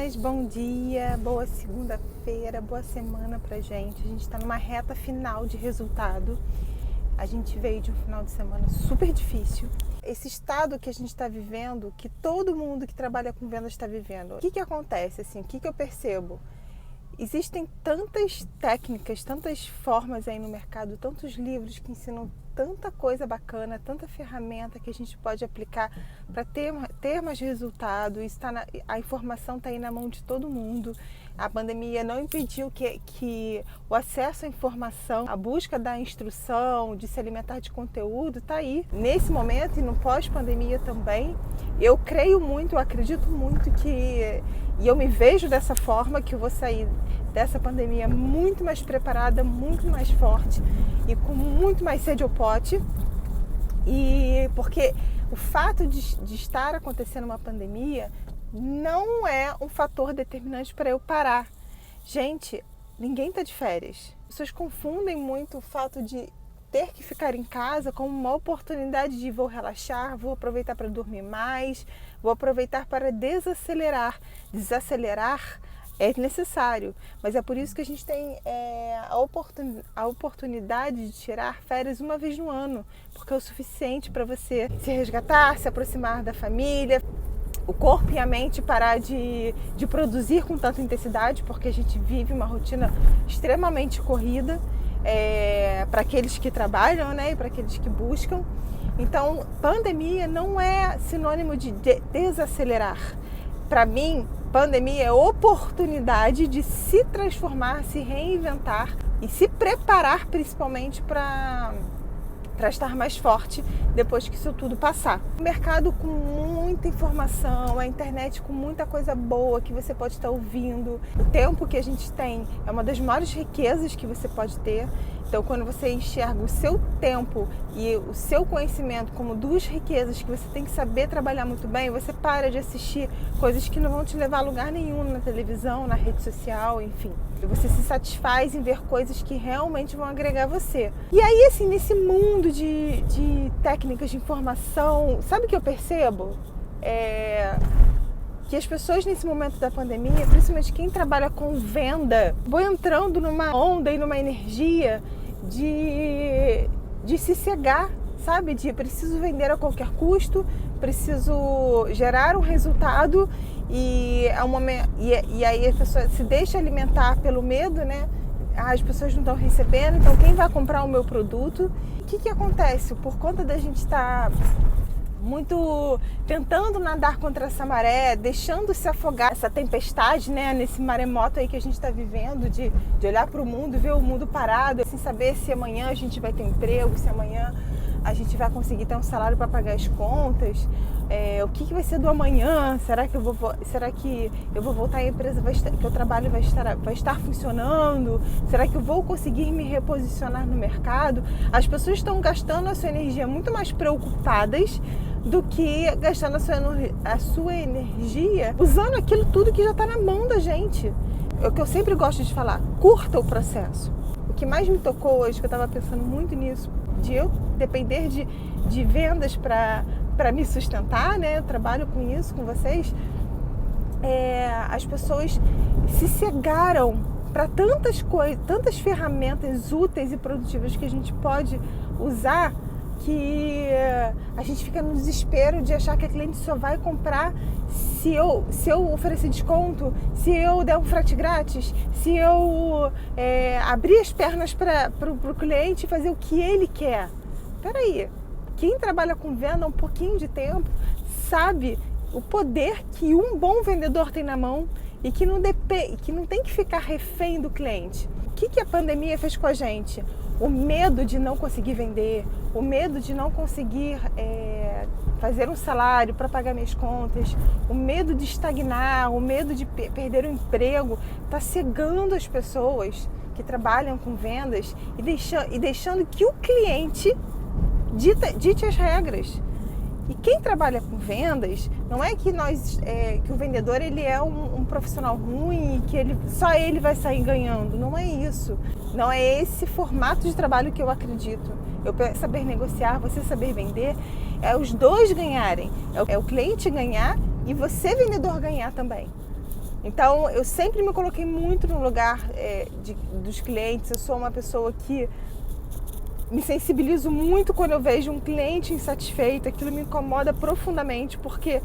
meninas, bom dia, boa segunda-feira, boa semana pra gente. A gente tá numa reta final de resultado. A gente veio de um final de semana super difícil. Esse estado que a gente está vivendo, que todo mundo que trabalha com vendas está vivendo. O que acontece, assim, o que eu percebo? Existem tantas técnicas, tantas formas aí no mercado, tantos livros que ensinam tanta coisa bacana, tanta ferramenta que a gente pode aplicar para ter mais resultado. A informação está aí na mão de todo mundo. A pandemia não impediu que o acesso à informação, a busca da instrução, de se alimentar de conteúdo, está aí. Nesse momento e no pós-pandemia também, eu creio muito, eu acredito muito e eu me vejo dessa forma, que eu vou sair dessa pandemia muito mais preparada, muito mais forte e com muito mais sede ao pote. E porque o fato de estar acontecendo uma pandemia não é um fator determinante para eu parar. Gente, ninguém está de férias. As pessoas confundem muito o fato de ter que ficar em casa como uma oportunidade de vou relaxar, vou aproveitar para dormir mais, vou aproveitar para desacelerar. Desacelerar é necessário, mas é por isso que a gente tem a oportunidade de tirar férias uma vez no ano, porque é o suficiente para você se resgatar, se aproximar da família, o corpo e a mente parar de produzir com tanta intensidade, porque a gente vive uma rotina extremamente corrida, para aqueles que trabalham, né, e para aqueles que buscam. Então, pandemia não é sinônimo de desacelerar. Para mim, pandemia é oportunidade de se transformar, se reinventar e se preparar principalmente para estar mais forte depois que isso tudo passar. O mercado com muita informação, a internet com muita coisa boa que você pode estar ouvindo. O tempo que a gente tem é uma das maiores riquezas que você pode ter. Então, quando você enxerga o seu tempo e o seu conhecimento como duas riquezas que você tem que saber trabalhar muito bem, você para de assistir coisas que não vão te levar a lugar nenhum na televisão, na rede social, enfim. E você se satisfaz em ver coisas que realmente vão agregar você. E aí, assim, nesse mundo de técnicas de informação, sabe o que eu percebo? Que as pessoas nesse momento da pandemia, principalmente quem trabalha com venda, vão entrando numa onda e numa energia de se cegar, sabe? De preciso vender a qualquer custo, preciso gerar um resultado e aí a pessoa se deixa alimentar pelo medo, né? As pessoas não estão recebendo, então quem vai comprar o meu produto? O que acontece? Por conta da gente estar muito tentando nadar contra essa maré, deixando se afogar essa tempestade, né, nesse maremoto aí que a gente está vivendo, de olhar para o mundo, ver o mundo parado, sem saber se amanhã a gente vai ter emprego, se amanhã a gente vai conseguir ter um salário para pagar as contas, o que vai ser do amanhã? Será que eu vou voltar à empresa, que o trabalho vai estar funcionando? Será que eu vou conseguir me reposicionar no mercado? As pessoas estão gastando a sua energia muito mais preocupadas do que gastando a sua energia usando aquilo tudo que já está na mão da gente. É o que eu sempre gosto de falar, curta o processo. O que mais me tocou hoje, que eu estava pensando muito nisso, de eu depender de vendas para me sustentar, né? Eu trabalho com isso, com vocês. As pessoas se cegaram para tantas coisas, tantas ferramentas úteis e produtivas que a gente pode usar, que a gente fica no desespero de achar que a cliente só vai comprar se eu oferecer desconto, se eu der um frete grátis, se eu abrir as pernas para o cliente e fazer o que ele quer. Peraí, quem trabalha com venda há um pouquinho de tempo sabe o poder que um bom vendedor tem na mão e que não tem que ficar refém do cliente. O que a pandemia fez com a gente? O medo de não conseguir vender, o medo de não conseguir fazer um salário para pagar minhas contas, o medo de estagnar, o medo de perder o emprego, está cegando as pessoas que trabalham com vendas e deixando que o cliente dite as regras. E quem trabalha com vendas, não é que que o vendedor ele é um profissional ruim, que só ele vai sair ganhando. Não é isso. Não é esse formato de trabalho que eu acredito. Eu saber negociar, você saber vender, é os dois ganharem. É o cliente ganhar e você, vendedor, ganhar também. Então, eu sempre me coloquei muito no lugar dos clientes. Eu sou uma pessoa que me sensibilizo muito quando eu vejo um cliente insatisfeito. Aquilo me incomoda profundamente, porque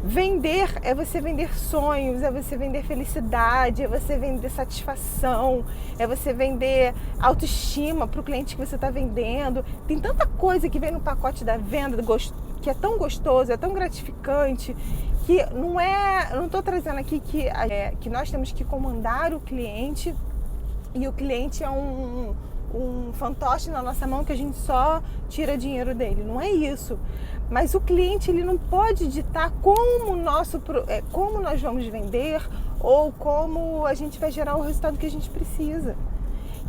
vender é você vender sonhos, é você vender felicidade, é você vender satisfação, é você vender autoestima para o cliente que você está vendendo. Tem tanta coisa que vem no pacote da venda que é tão gostoso, é tão gratificante, que eu não estou trazendo aqui que nós temos que comandar o cliente e o cliente é um fantoche na nossa mão que a gente só tira dinheiro dele. Não é isso. Mas o cliente, ele não pode ditar como nós vamos vender ou como a gente vai gerar o resultado que a gente precisa.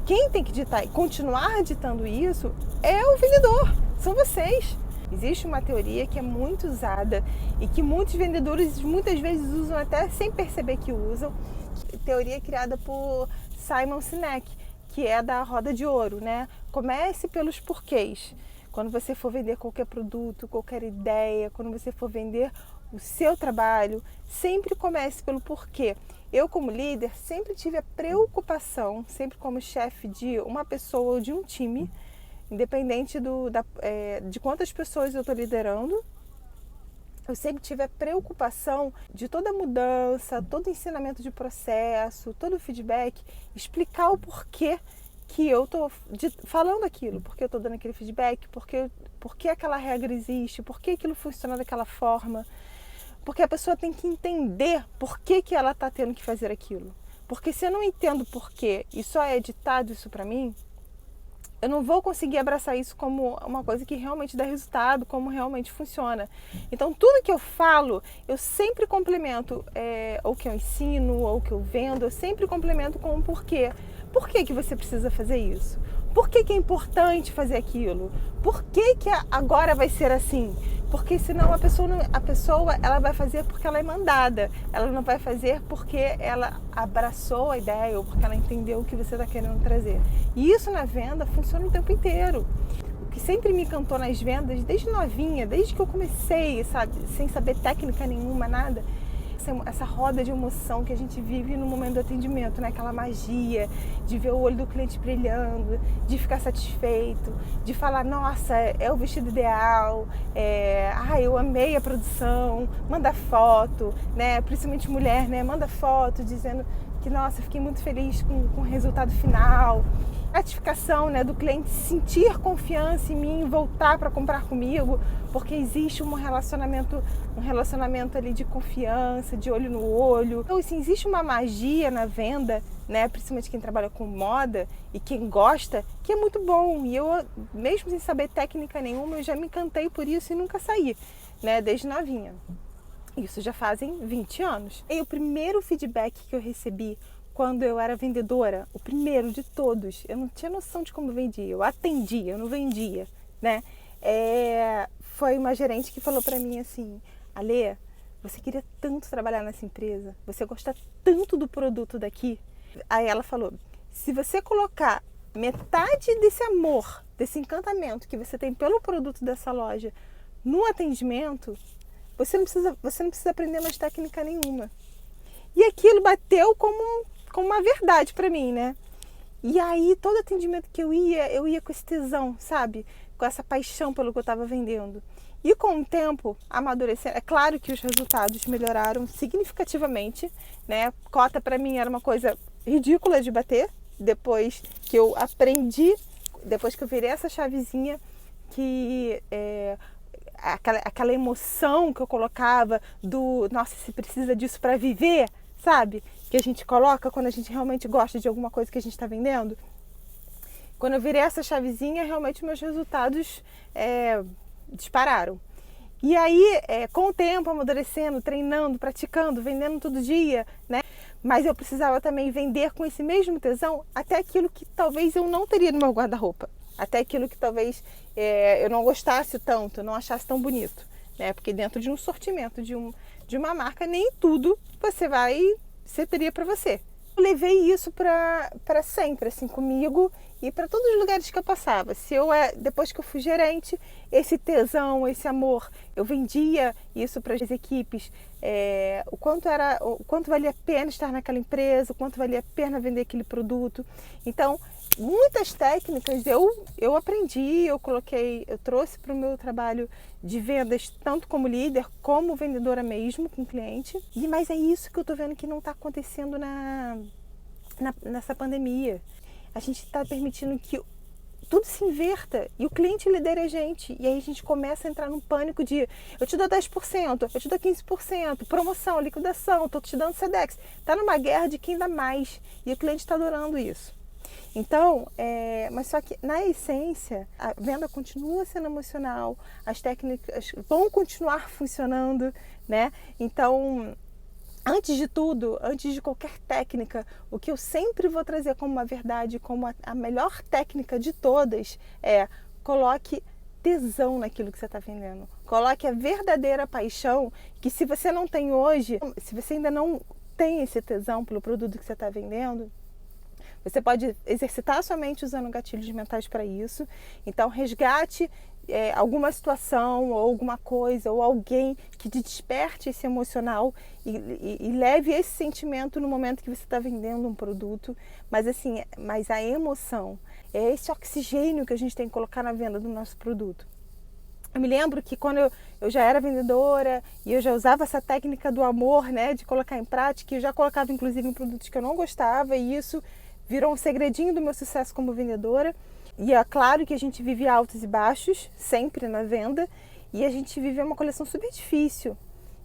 Quem tem que ditar e continuar ditando isso é o vendedor, são vocês. Existe uma teoria que é muito usada e que muitos vendedores muitas vezes usam até sem perceber que usam. Teoria criada por Simon Sinek, que é da roda de ouro, né? Comece pelos porquês. Quando você for vender qualquer produto, qualquer ideia, quando você for vender o seu trabalho, sempre comece pelo porquê. Eu, como líder, sempre tive a preocupação, sempre como chefe de uma pessoa ou de um time, independente de quantas pessoas eu estou liderando, eu sempre tive a preocupação de toda mudança, todo ensinamento de processo, todo feedback, explicar o porquê que eu estou falando aquilo, porque eu estou dando aquele feedback, porque aquela regra existe, porque aquilo funciona daquela forma, porque a pessoa tem que entender por que ela está tendo que fazer aquilo. Porque se eu não entendo porquê e só é ditado isso para mim, eu não vou conseguir abraçar isso como uma coisa que realmente dá resultado, como realmente funciona. Então, tudo que eu falo, eu sempre complemento, ou que eu ensino, ou que eu vendo, eu sempre complemento com um porquê. Por que você precisa fazer isso? Por que é importante fazer aquilo? Por que agora vai ser assim? Porque senão a pessoa ela vai fazer porque ela é mandada. Ela não vai fazer porque ela abraçou a ideia ou porque ela entendeu o que você está querendo trazer. E isso na venda funciona o tempo inteiro. O que sempre me encantou nas vendas, desde novinha, desde que eu comecei, sabe, sem saber técnica nenhuma, nada, essa roda de emoção que a gente vive no momento do atendimento, né? Aquela magia de ver o olho do cliente brilhando, de ficar satisfeito, de falar, nossa, é o vestido ideal, eu amei a produção, manda foto, né? Principalmente mulher, né? Manda foto dizendo que, nossa, fiquei muito feliz com o resultado final. Gratificação, né, do cliente sentir confiança em mim, voltar para comprar comigo, porque existe um relacionamento ali de confiança, de olho no olho. Então, assim, existe uma magia na venda, né, principalmente quem trabalha com moda e quem gosta, que é muito bom. E eu, mesmo sem saber técnica nenhuma, eu já me encantei por isso e nunca saí, né, desde novinha. Isso já fazem 20 anos. E o primeiro feedback que eu recebi quando eu era vendedora, o primeiro de todos, eu não tinha noção de como vendia, eu atendia, eu não vendia, né? Foi uma gerente que falou pra mim assim, Alê, você queria tanto trabalhar nessa empresa, você gosta tanto do produto daqui. Aí ela falou, se você colocar metade desse amor, desse encantamento que você tem pelo produto dessa loja no atendimento, você não precisa aprender mais técnica nenhuma. E aquilo bateu como uma verdade pra mim, né? E aí, todo atendimento que eu ia com esse tesão, sabe? Com essa paixão pelo que eu estava vendendo. E com o tempo, amadurecendo, é claro que os resultados melhoraram significativamente, né? Cota pra mim era uma coisa ridícula de bater. Depois que eu aprendi, depois que eu virei essa chavezinha, que aquela emoção que eu colocava do, nossa, se precisa disso pra viver, sabe? Que a gente coloca quando a gente realmente gosta de alguma coisa que a gente está vendendo. Quando eu virei essa chavezinha, realmente meus resultados dispararam. E aí, com o tempo, amadurecendo, treinando, praticando, vendendo todo dia, né? Mas eu precisava também vender com esse mesmo tesão até aquilo que talvez eu não teria no meu guarda-roupa. Até aquilo que talvez eu não gostasse tanto, eu não achasse tão bonito, né? Porque dentro de um sortimento de uma marca, nem tudo você teria para você. Eu levei isso para sempre, assim, comigo e para todos os lugares que eu passava. Depois que eu fui gerente, esse tesão, esse amor, eu vendia isso para as equipes, o quanto valia a pena estar naquela empresa, o quanto valia a pena vender aquele produto. Então, muitas técnicas eu aprendi, eu trouxe para o meu trabalho de vendas, tanto como líder, como vendedora mesmo, com cliente. Mas é isso que eu estou vendo que não está acontecendo nessa pandemia. A gente está permitindo que tudo se inverta e o cliente lidera a gente. E aí a gente começa a entrar num pânico de eu te dou 10%, eu te dou 15%, promoção, liquidação, estou te dando Sedex. Está numa guerra de quem dá mais e o cliente está adorando isso. Então, mas só que na essência, a venda continua sendo emocional, as técnicas vão continuar funcionando, né? Então, antes de tudo, antes de qualquer técnica, o que eu sempre vou trazer como uma verdade, como a melhor técnica de todas coloque tesão naquilo que você está vendendo. Coloque a verdadeira paixão, que se você não tem hoje, se você ainda não tem esse tesão pelo produto que você está vendendo, você pode exercitar sua mente usando gatilhos mentais para isso. Então, resgate alguma situação ou alguma coisa ou alguém que te desperte esse emocional e leve esse sentimento no momento que você está vendendo um produto. Mas assim, mas a emoção é esse oxigênio que a gente tem que colocar na venda do nosso produto. Eu me lembro que quando eu já era vendedora e eu já usava essa técnica do amor, né, de colocar em prática, eu já colocava inclusive em produtos que eu não gostava e isso virou um segredinho do meu sucesso como vendedora. E é claro que a gente vive altos e baixos, sempre na venda, e a gente vive uma coleção super difícil.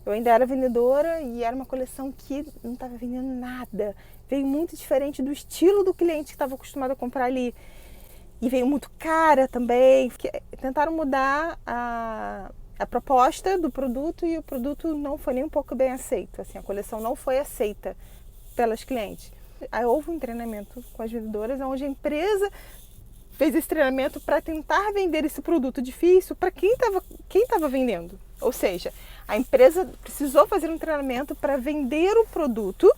Eu ainda era vendedora e era uma coleção que não estava vendendo nada. Veio muito diferente do estilo do cliente que estava acostumado a comprar ali. E veio muito cara também. Tentaram mudar a proposta do produto e o produto não foi nem um pouco bem aceito. Assim, a coleção não foi aceita pelas clientes. Aí houve um treinamento com as vendedoras, onde a empresa fez esse treinamento para tentar vender esse produto difícil para quem estava vendendo. Ou seja, a empresa precisou fazer um treinamento para vender o produto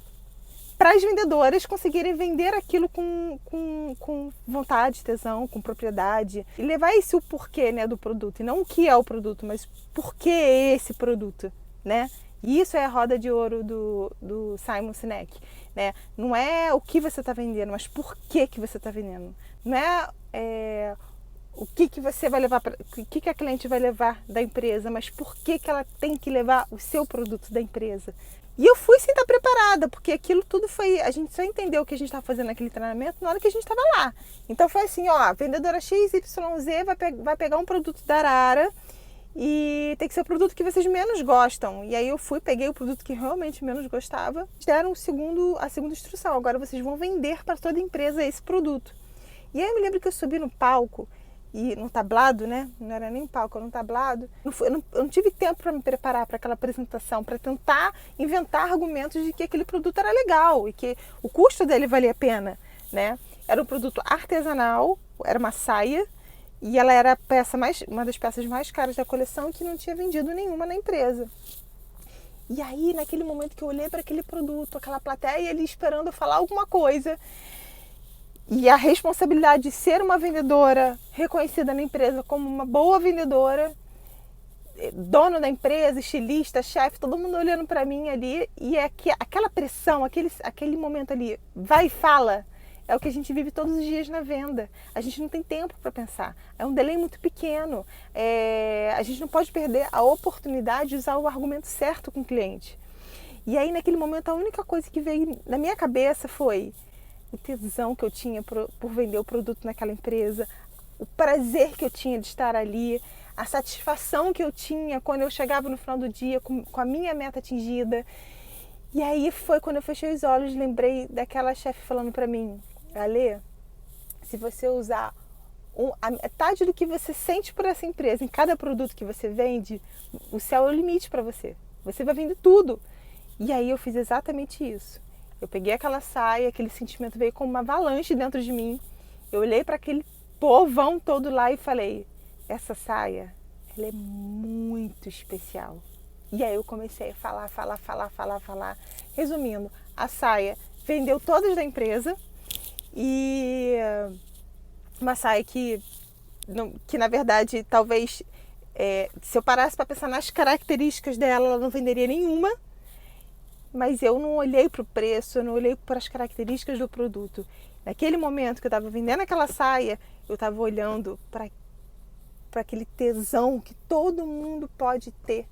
para as vendedoras conseguirem vender aquilo com vontade, tesão, com propriedade. E levar esse o porquê, né, do produto. E não o que é o produto, mas por que esse produto, né? E isso é a roda de ouro do Simon Sinek, né? Não é o que você está vendendo, mas por que você está vendendo. Não é o que você vai levar, o que a cliente vai levar da empresa, mas por que ela tem que levar o seu produto da empresa. E eu fui sem estar preparada, porque aquilo tudo foi, a gente só entendeu o que a gente estava fazendo naquele treinamento na hora que a gente estava lá. Então foi assim, ó, vendedora XYZ vai pegar um produto da Arara, e tem que ser o produto que vocês menos gostam. E aí eu peguei o produto que realmente menos gostava, deram a segunda instrução. Agora vocês vão vender para toda a empresa esse produto. E aí eu me lembro que eu subi no palco, e no tablado, né? Não era nem palco, era um tablado. Eu não tive tempo para me preparar para aquela apresentação, para tentar inventar argumentos de que aquele produto era legal e que o custo dele valia a pena, né? Era um produto artesanal, era uma saia, e ela era uma das peças mais caras da coleção que não tinha vendido nenhuma na empresa. E aí, naquele momento que eu olhei para aquele produto, aquela plateia ali esperando eu falar alguma coisa, e a responsabilidade de ser uma vendedora reconhecida na empresa como uma boa vendedora, dono da empresa, estilista, chefe, todo mundo olhando para mim ali, e aquela pressão, aquele momento ali, vai e fala, é o que a gente vive todos os dias na venda. A gente não tem tempo para pensar. É um delay muito pequeno. A gente não pode perder a oportunidade de usar o argumento certo com o cliente. E aí, naquele momento, a única coisa que veio na minha cabeça foi o tesão que eu tinha por vender o produto naquela empresa, o prazer que eu tinha de estar ali, a satisfação que eu tinha quando eu chegava no final do dia com a minha meta atingida. E aí foi quando eu fechei os olhos, lembrei daquela chefe falando para mim, Ale, se você usar a metade do que você sente por essa empresa em cada produto que você vende, o céu é o limite para você. Você vai vender tudo. E aí eu fiz exatamente isso. Eu peguei aquela saia, aquele sentimento veio como uma avalanche dentro de mim. Eu olhei para aquele povão todo lá e falei, essa saia, ela é muito especial. E aí eu comecei a falar. Resumindo, a saia vendeu todas da empresa e uma saia que na verdade talvez Se eu parasse para pensar nas características dela, ela não venderia nenhuma, mas eu não olhei para o preço, eu não olhei para as características do produto. Naquele momento que eu estava vendendo aquela saia, eu estava olhando para aquele tesão que todo mundo pode ter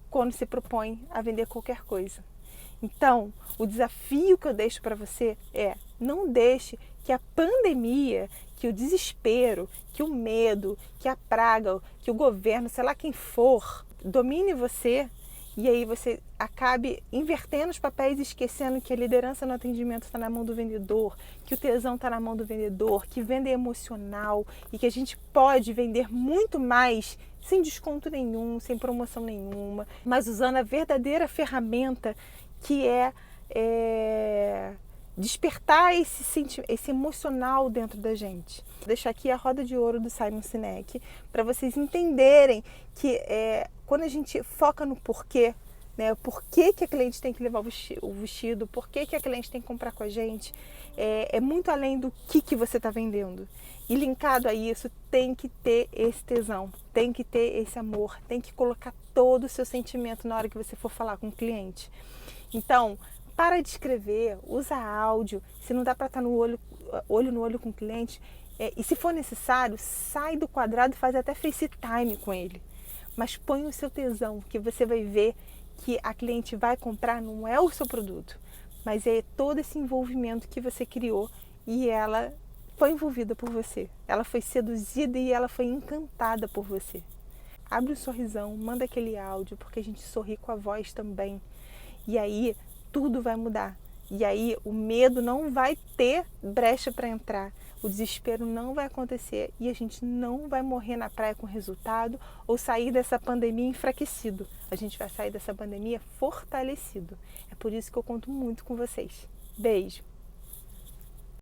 quando se propõe a vender qualquer coisa. Então, o desafio que eu deixo para você é: não deixe que a pandemia, que o desespero, que o medo, que a praga, que o governo, sei lá quem for, domine você, e aí você acabe invertendo os papéis e esquecendo que a liderança no atendimento está na mão do vendedor, que o tesão está na mão do vendedor, que venda é emocional e que a gente pode vender muito mais sem desconto nenhum, sem promoção nenhuma, mas usando a verdadeira ferramenta que é despertar esse emocional dentro da gente. Vou deixar aqui a roda de ouro do Simon Sinek para vocês entenderem que quando a gente foca no porquê, né, o porquê que a cliente tem que levar o vestido, porquê que a cliente tem que comprar com a gente, é muito além do que você está vendendo. E linkado a isso, tem que ter esse tesão, tem que ter esse amor, tem que colocar todo o seu sentimento na hora que você for falar com o cliente. Então, para de escrever, usa áudio, se não dá para estar olho no olho com o cliente, e se for necessário, sai do quadrado e faz até FaceTime com ele. Mas põe o seu tesão, que você vai ver que a cliente vai comprar não é o seu produto, mas é todo esse envolvimento que você criou e ela foi envolvida por você. Ela foi seduzida e ela foi encantada por você. Abre um sorrisão, manda aquele áudio, porque a gente sorri com a voz também. E aí tudo vai mudar. E aí o medo não vai ter brecha para entrar. O desespero não vai acontecer e a gente não vai morrer na praia com resultado ou sair dessa pandemia enfraquecido. A gente vai sair dessa pandemia fortalecido. É por isso que eu conto muito com vocês. Beijo!